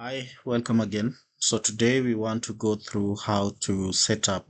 Hi, welcome again. So today we want to go through how to set up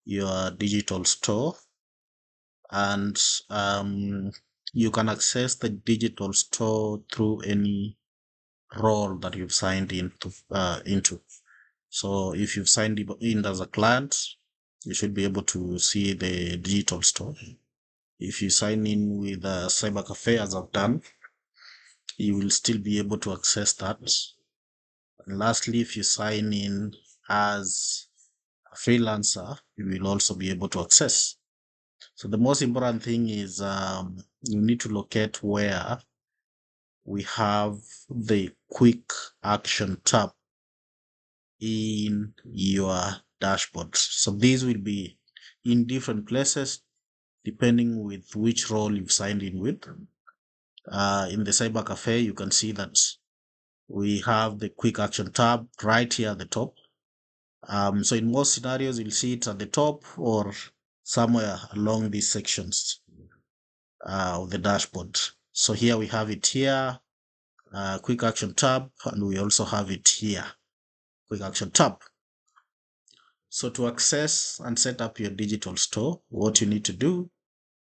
your digital store, and um, you can access the digital store through any role that you've signed into. So if you've signed in as a client, you should be able to see the digital store. If you sign in with a cyber cafe as I've done, you will still be able to access that. And lastly, if you sign in as a freelancer, you will also be able to access. So the most important thing is you need to locate where we have the quick action tab in your dashboard. So these will be in different places depending with which role you've signed in with. In the cyber cafe, you can see that we have the quick action tab right here at the top. So in most scenarios, you'll see it at the top or somewhere along these sections of the dashboard. So here we have it here, quick action tab, and we also have it here, quick action tab. So to access and set up your digital store, what you need to do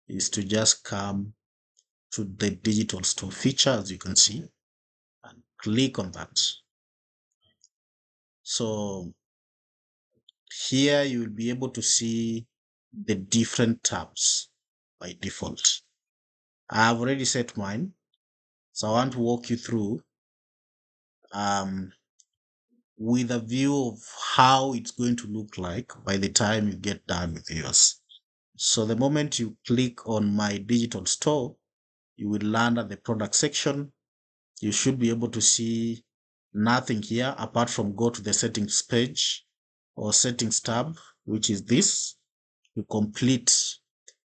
is to just come to the digital store feature, as you can see, and click on that. So here you will be able to see the different tabs by default. I've already set mine, so I want to walk you through um, with a view of how it's going to look like by the time you get done with yours. So the moment you click on my digital store, you will land at the product section. You should be able to see nothing here apart from go to the settings page or settings tab, which is this, to complete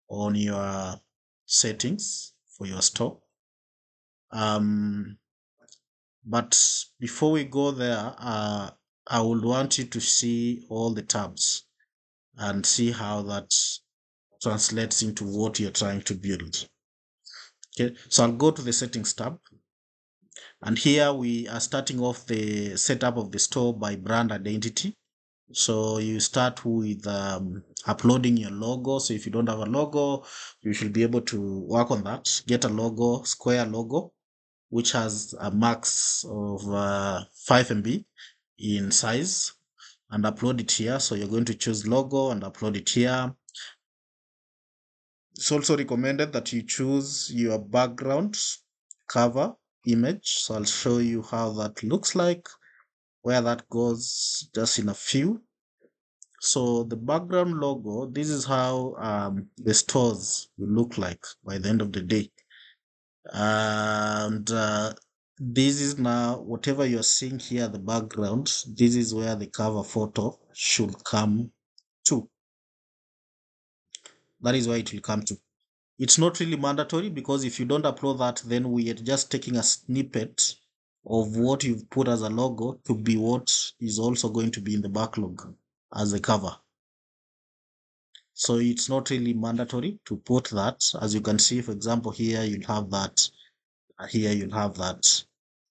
on your settings for your store. But before we go there, I would want you to see all the tabs and see how that translates into what you're trying to build. Okay, so I'll go to the settings tab, and here we are starting off the setup of the store by brand identity. So you start with uploading your logo. So if you don't have a logo, you should be able to work on that. Get a logo, square logo, which has a max of 5 MB in size, and upload it here. So you're going to choose logo and upload it here. It's also recommended that you choose your background cover image. So I'll show you how that looks like, where that goes just in a few. So the background logo, this is how the stores will look like by the end of the day. And this is now whatever you're seeing here at the background, this is where the cover photo should come to. That is where it will come to. It's not really mandatory, because if you don't upload that, then we are just taking a snippet of what you've put as a logo to be what is also going to be in the backlog as a cover. So it's not really mandatory to put that. As you can see, for example, here you'll have that. Here you'll have that.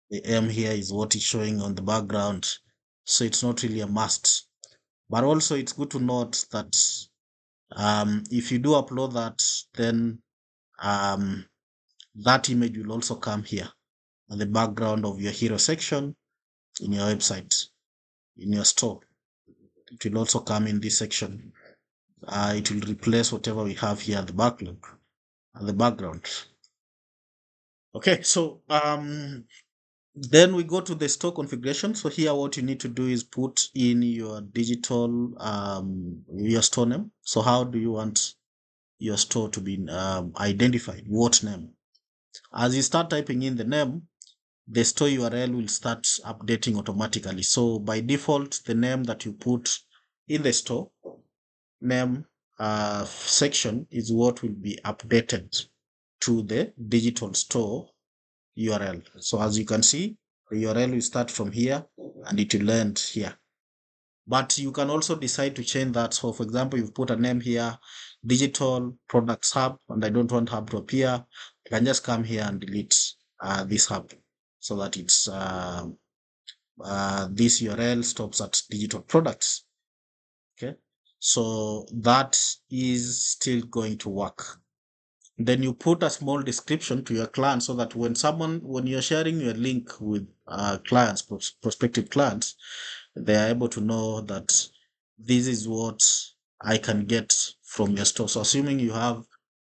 The M here is what is showing on the background. So it's not really a must. But also it's good to note that if you do upload that, then that image will also come here at the background of your hero section in your website, in your store. It will also come in this section. It will replace whatever we have here at the backlog, at the background. Okay, so then we go to the store configuration. So here what you need to do is put in your digital your store name. So how do you want your store to be identified? What name? As you start typing in the name, the store URL will start updating automatically. So by default, the name that you put in the store name section is what will be updated to the digital store URL. So as you can see, the URL will start from here and it will end here. But you can also decide to change that. So for example, you've put a name here, digital products hub, and I don't want hub to appear. I can just come here and delete this hub so that it's this URL stops at digital products. Okay, so that is still going to work. Then you put a small description to your client so that when you're sharing your link with clients, prospective clients, they are able to know that this is what I can get from your store. So assuming you have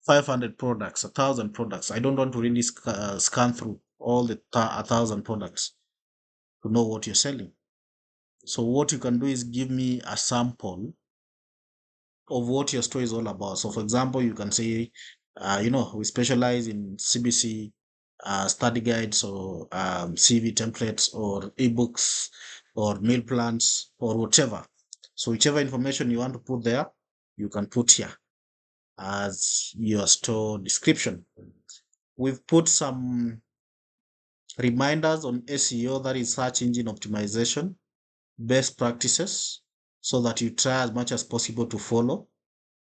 500 products, 1,000 products, I don't want to really scan through all the 1,000 products to know what you're selling. So what you can do is give me a sample of what your store is all about. So, for example, you can say, we specialize in CBC study guides or CV templates or ebooks or meal plans or whatever. So, whichever information you want to put there, you can put here as your store description. We've put some reminders on SEO, that is search engine optimization, best practices, so that you try as much as possible to follow.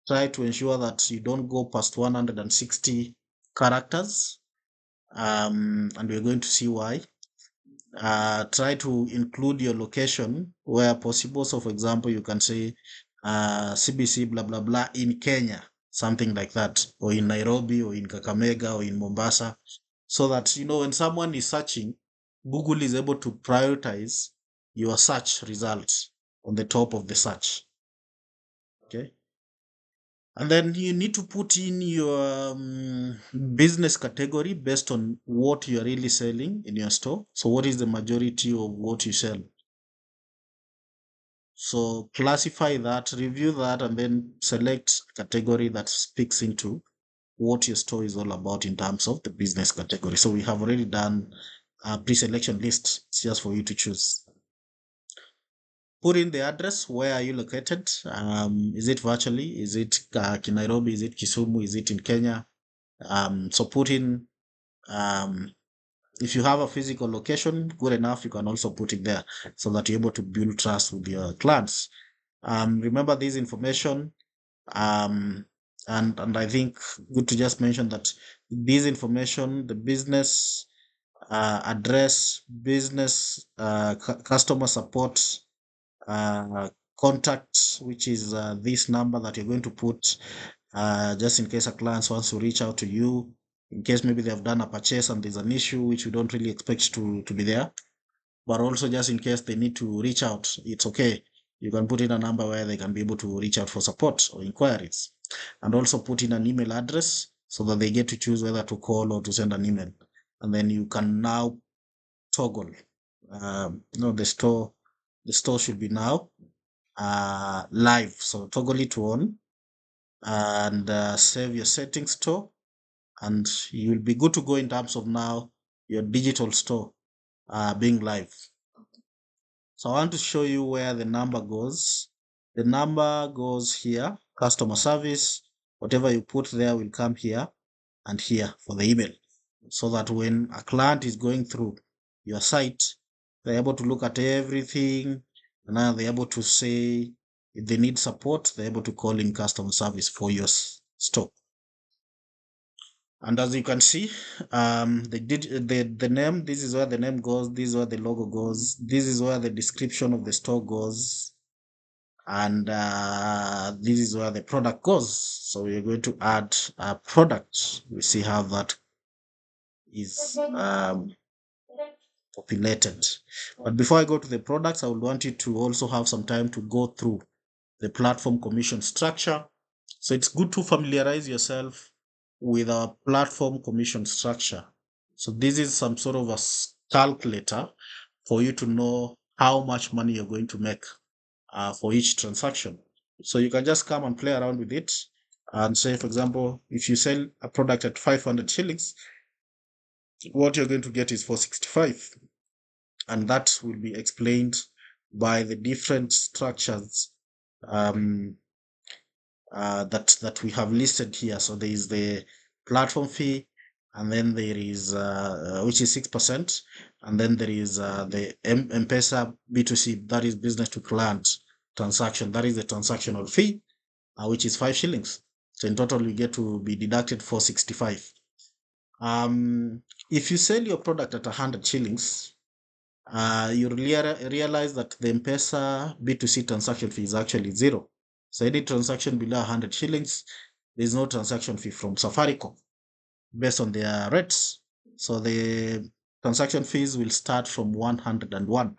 Try to ensure that you don't go past 160 characters, and we're going to see why. Try to include your location where possible. So, for example, you can say CBC blah blah blah in Kenya, something like that, or in Nairobi, or in Kakamega, or in Mombasa, so that when someone is searching, Google is able to prioritize your search results on the top of the search. Okay. And then you need to put in your business category based on what you're really selling in your store. So, what is the majority of what you sell? So, classify that, review that, and then select category that speaks into what your store is all about in terms of the business category. So, we have already done a pre-selection list. It's just for you to choose. Put in the address. Where are you located? Is it virtually? Is it Nairobi? Is it Kisumu? Is it in Kenya? So put in, if you have a physical location, good enough, you can also put it there so that you're able to build trust with your clients. Remember this information. And I think good to just mention that this information, the business address, business customer support contact, which is this number that you're going to put just in case a client wants to reach out to you, in case maybe they have done a purchase and there's an issue which we don't really expect to be there, but also just in case they need to reach out, it's okay. You can put in a number where they can be able to reach out for support or inquiries, and also put in an email address so that they get to choose whether to call or to send an email. And then you can now toggle. The store should be now live. So toggle it on and save your settings store, and you'll be good to go in terms of now your digital store being live. So I want to show you where the number goes. The number goes here, customer service. Whatever you put there will come here and here for the email, so that when a client is going through your site, they're able to look at everything, and now they're able to say if they need support, they're able to call in customer service for your store. And as you can see, the name, this is where the name goes, this is where the logo goes, this is where the description of the store goes, and this is where the product goes. So we're going to add a product. We see how that is populated. But before I go to the products, I would want you to also have some time to go through the platform commission structure. So it's good to familiarize yourself with our platform commission structure. So this is some sort of a calculator for you to know how much money you're going to make for each transaction. So you can just come and play around with it and say, for example, if you sell a product at 500 shillings, what you're going to get is 465. And that will be explained by the different structures that we have listed here. So there is the platform fee, and then there is which is 6%, and then there is the M-Pesa B2C, that is business to client transaction, that is the transactional fee, which is 5 shillings. So in total, you get to be deducted 465. If you sell your product at 100 shillings, you realize that the M-Pesa B2C transaction fee is actually zero. So any transaction below 100 shillings, there's no transaction fee from Safaricom based on their rates. So the transaction fees will start from 101,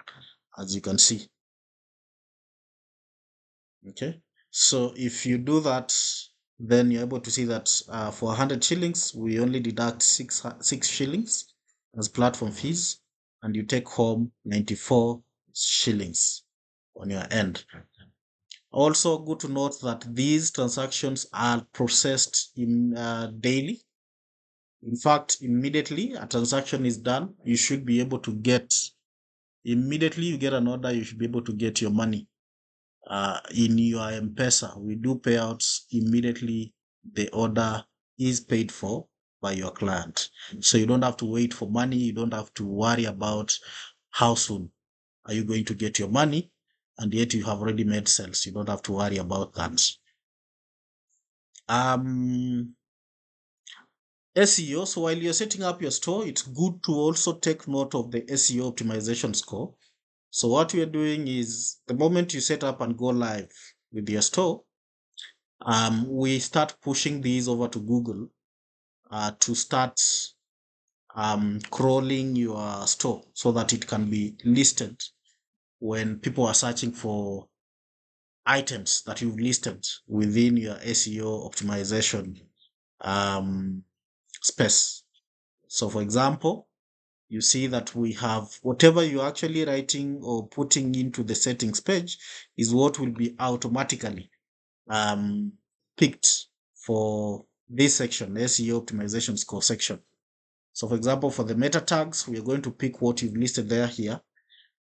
as you can see. Okay. So if you do that, then you're able to see that for 100 shillings, we only deduct six shillings as platform fees, and you take home 94 shillings on your end. Also, good to note that these transactions are processed in daily. In fact, immediately a transaction is done, you should be able to get, immediately you get an order, you should be able to get your money in your M-Pesa. We do payouts immediately the order is paid for by your client. So you don't have to wait for money. You don't have to worry about how soon are you going to get your money, and yet you have already made sales. You don't have to worry about that. SEO. So while you're setting up your store, it's good to also take note of the SEO optimization score. So what we are doing is the moment you set up and go live with your store, we start pushing these over to Google to start crawling your store so that it can be listed when people are searching for items that you've listed within your SEO optimization space. So for example, you see that we have whatever you're actually writing or putting into the settings page is what will be automatically um, picked for this section, SEO optimization score section. So for example, for the meta tags, we are going to pick what you've listed there here,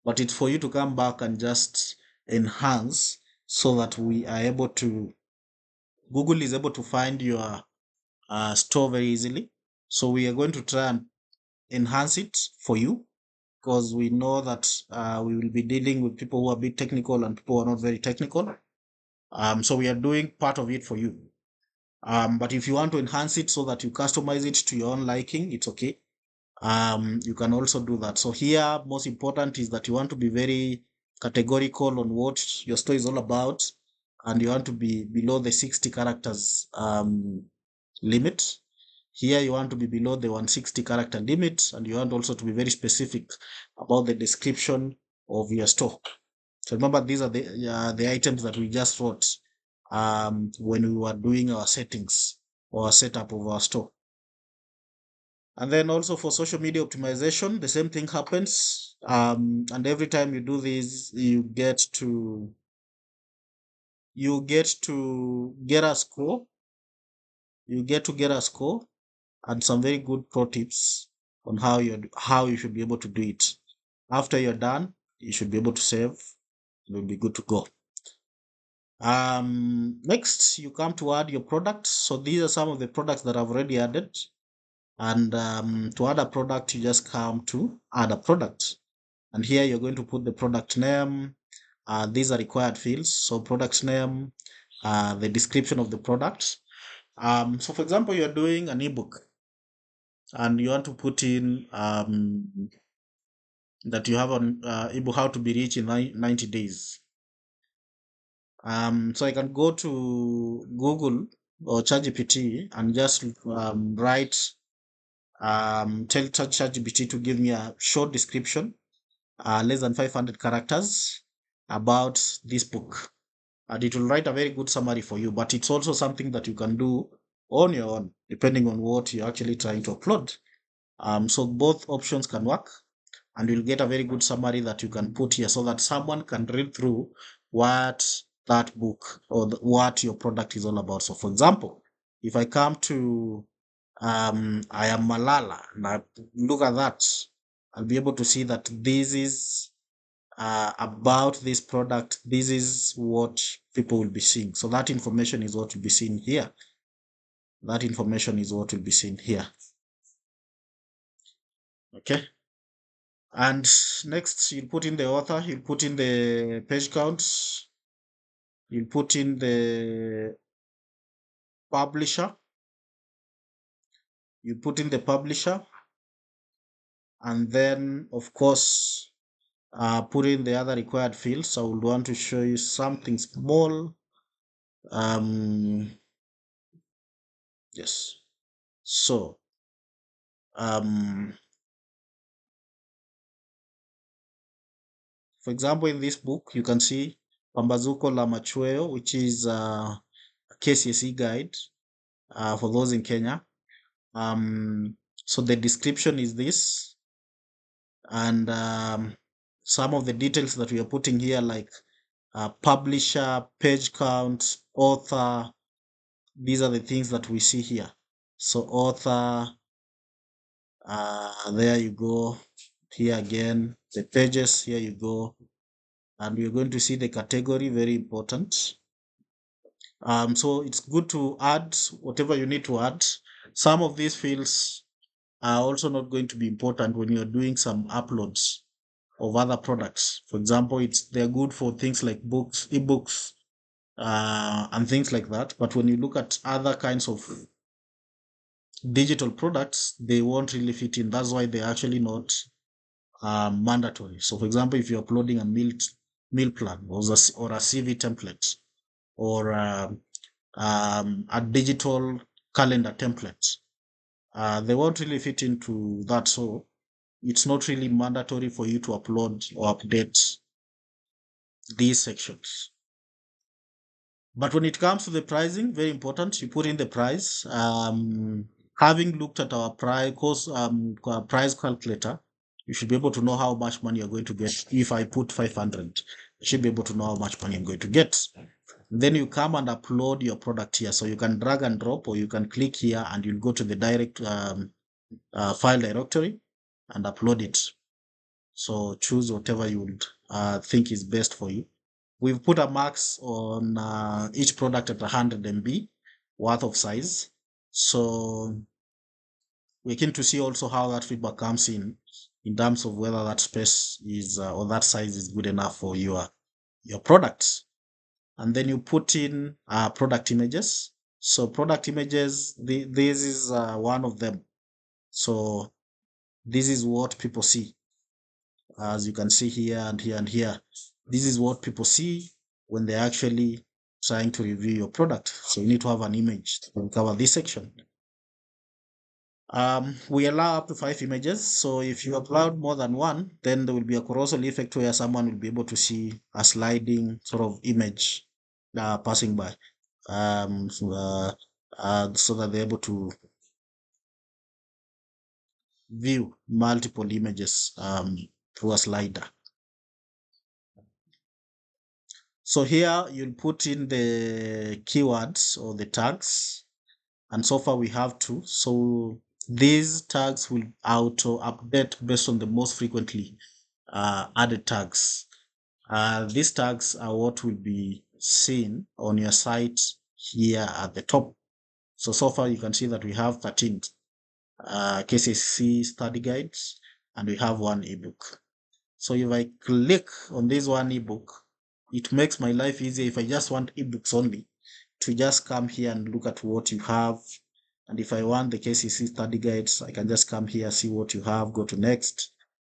but it's for you to come back and just enhance so that we are able to, Google is able to find your store very easily. So we are going to try and enhance it for you because we know that we will be dealing with people who are a bit technical and people who are not very technical. So we are doing part of it for you. But if you want to enhance it so that you customize it to your own liking, it's okay. You can also do that. So here, most important is that you want to be very categorical on what your store is all about, and you want to be below the 60 characters limit. Here, you want to be below the 160 character limit, and you want also to be very specific about the description of your store. So remember, these are the items that we just wrote when we were doing our settings or setup of our store. And then also for social media optimization, the same thing happens. And every time you do this, you get a score. You get to get a score and some very good pro tips on how you should be able to do it. After you're done, you should be able to save. You'll be good to go. Next, you come to add your products. So these are some of the products that I've already added. And to add a product, you just come to add a product. And here you're going to put the product name. These are required fields. So product name, the description of the product. So for example, you're doing an ebook and you want to put in that you have an ebook how to be rich in 90 days. So I can go to Google or ChatGPT and just write, tell ChatGPT to give me a short description, less than 500 characters about this book. And it will write a very good summary for you, but it's also something that you can do on your own, depending on what you're actually trying to upload. So both options can work, and you'll get a very good summary that you can put here so that someone can read through what that book or what your product is all about. So for example, if I come to I am Malala and I look at that, I'll be able to see that this is about this product. This is what people will be seeing. So that information is what will be seen here. That information is what will be seen here. Okay. And next, you'll put in the author, you'll put in the page count, you'll put in the publisher, you put in the publisher, and then, of course, put in the other required fields. I would want to show you something small. Yes. So, um, for example, in this book, you can see Pambazuko la Machweo, which is a KCSE guide for those in Kenya. So the description is this, and some of the details that we are putting here, like publisher, page count, author. These are the things that we see here. So author, there you go. Here again, the pages, here you go. And we're going to see the category, very important. So it's good to add whatever you need to add. Some of these fields are also not going to be important when you're doing some uploads of other products. For example, they're good for things like books, ebooks, and things like that. But when you look at other kinds of digital products, they won't really fit in. That's why they're actually not mandatory. So, for example, if you're uploading a meal plan or a CV template or a digital calendar template, they won't really fit into that. So, it's not really mandatory for you to upload or update these sections. But when it comes to the pricing, very important, you put in the price. Having looked at our price calculator, you should be able to know how much money you're going to get. If I put 500, you should be able to know how much money I'm going to get. Then you come and upload your product here. So you can drag and drop, or you can click here and you'll go to the direct file directory and upload it. So choose whatever you would think is best for you. We've put a max on each product at 100 MB worth of size. So we're keen to see also how that feedback comes in terms of whether that space is or that size is good enough for your products. And then you put in product images. So product images, this is one of them. So this is what people see. As you can see here and here and here, this is what people see when they're actually trying to review your product. So you need to have an image to cover this section. We allow up to 5 images. So if you upload more than one, then there will be a carousel effect where someone will be able to see a sliding sort of image passing by, so that they're able to view multiple images through a slider. So here you'll put in the keywords or the tags, and so far we have two. So these tags will auto update based on the most frequently added tags. These tags are what will be seen on your site here at the top. So far you can see that we have 13 KCC study guides, and we have one ebook. So if I click on this one ebook, it makes my life easier if I just want ebooks only to just come here and look at what you have. And if I want the KCC study guides, I can just come here, see what you have, go to next.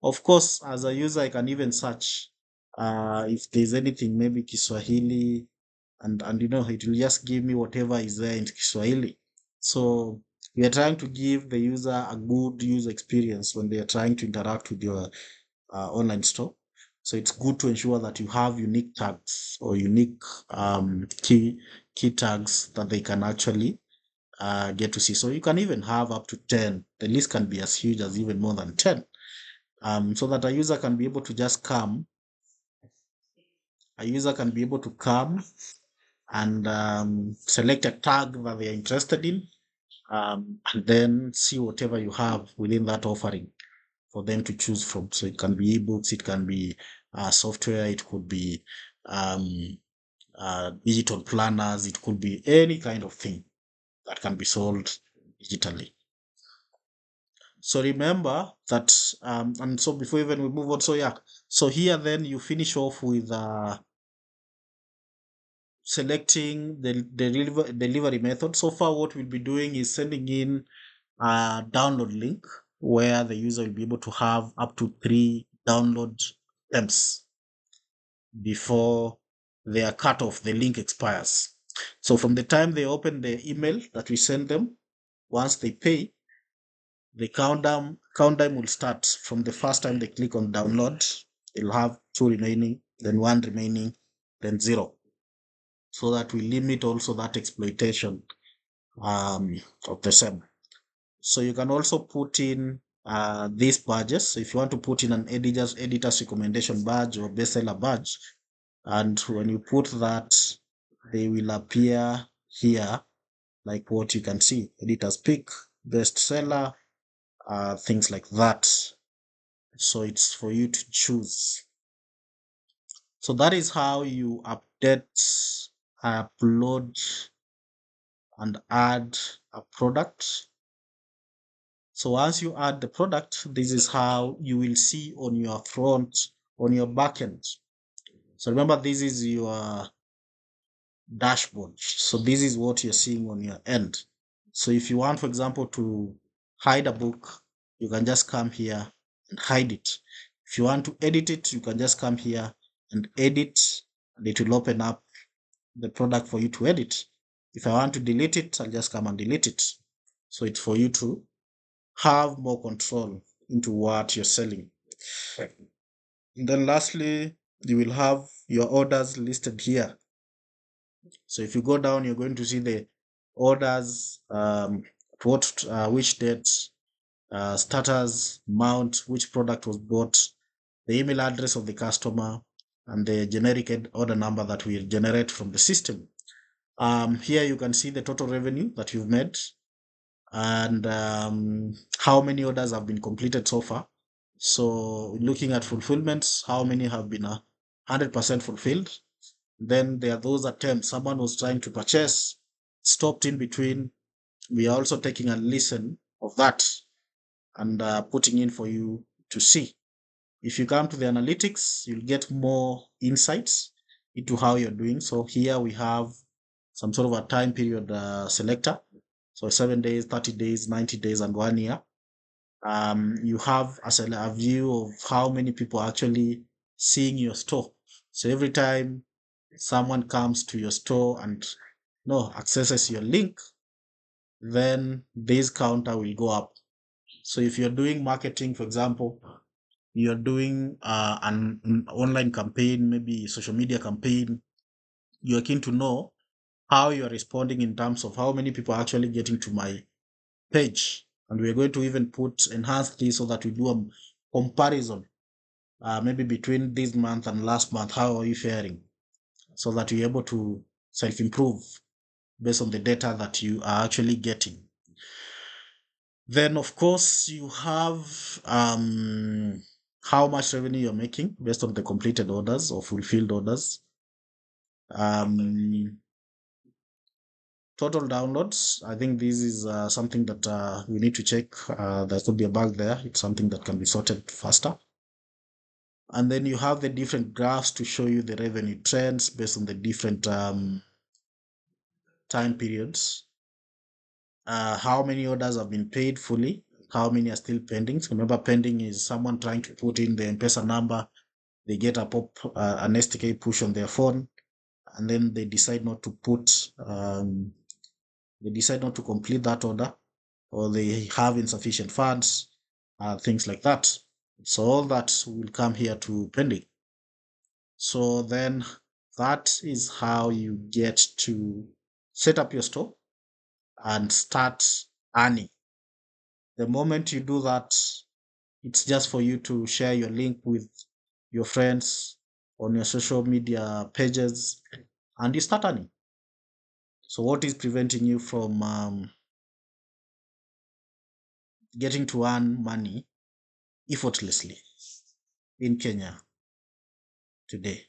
Of course, as a user, I can even search if there's anything, maybe Kiswahili, and it will just give me whatever is there in Kiswahili. So we are trying to give the user a good user experience when they are trying to interact with your online store. So it's good to ensure that you have unique tags or unique key tags that they can actually get to see. So you can even have up to 10. The list can be as huge as even more than 10. So that a user can be able to just come. A user can be able to come and select a tag that they are interested in, and then see whatever you have within that offering for them to choose from. So it can be ebooks, it can be software, it could be digital planners, it could be any kind of thing that can be sold digitally. So remember that, and so before even we move on, so here then you finish off with selecting the delivery method. So far, what we'll be doing is sending in a download link where the user will be able to have up to 3 download temps before they are cut off, the link expires. So from the time they open the email that we send them, once they pay, the countdown will start from the first time they click on download. They'll have 2 remaining, then 1 remaining, then 0. So that we limit also that exploitation of the same. So you can also put in these badges. So if you want to put in an editor's recommendation badge or bestseller badge, and when you put that, they will appear here like what you can see: editor's pick, bestseller, things like that. So it's for you to choose. So that is how you update, upload, and add a product. So once you add the product, this is how you will see on your front, on your backend. So remember, this is your dashboard. So this is what you're seeing on your end. So if you want, for example, to hide a book, you can just come here and hide it. If you want to edit it, you can just come here and edit, and it will open up the product for you to edit. If I want to delete it, I'll just come and delete it. So it's for you to have more control into what you're selling. And then lastly, you will have your orders listed here. So if you go down, you're going to see the orders, which dates, status, amount, which product was bought, the email address of the customer, and the generic order number that we generate from the system. Here you can see the total revenue that you've made, and how many orders have been completed so far. So looking at fulfillments, how many have been 100% fulfilled. Then there are those attempts. Someone was trying to purchase, stopped in between. We are also taking a listen of that and putting in for you to see. If you come to the analytics, you'll get more insights into how you're doing. So here we have some sort of a time period selector. So 7 days, 30 days, 90 days, and 1 year. You have a view of how many people are actually seeing your store. So every time someone comes to your store and accesses your link, then this counter will go up. So if you're doing marketing, for example, you're doing an online campaign, maybe social media campaign, you're keen to know how you're responding in terms of how many people are actually getting to my page. And we're going to even enhance this so that we do a comparison, maybe between this month and last month. How are you faring? So that you're able to self-improve based on the data that you are actually getting. Then, of course, you have how much revenue you're making based on the completed orders or fulfilled orders. Total downloads. I think this is something that we need to check. There could be a bug there. It's something that can be sorted faster. And then you have the different graphs to show you the revenue trends based on the different time periods. How many orders have been paid fully? How many are still pending? So remember, pending is someone trying to put in the M-Pesa number. They get an STK push on their phone, and then they decide not to complete that order, or they have insufficient funds, things like that. So all that will come here to pending. So then that is how you get to set up your store and start earning. The moment you do that, it's just for you to share your link with your friends on your social media pages and you start earning. So what is preventing you from getting to earn money effortlessly in Kenya today?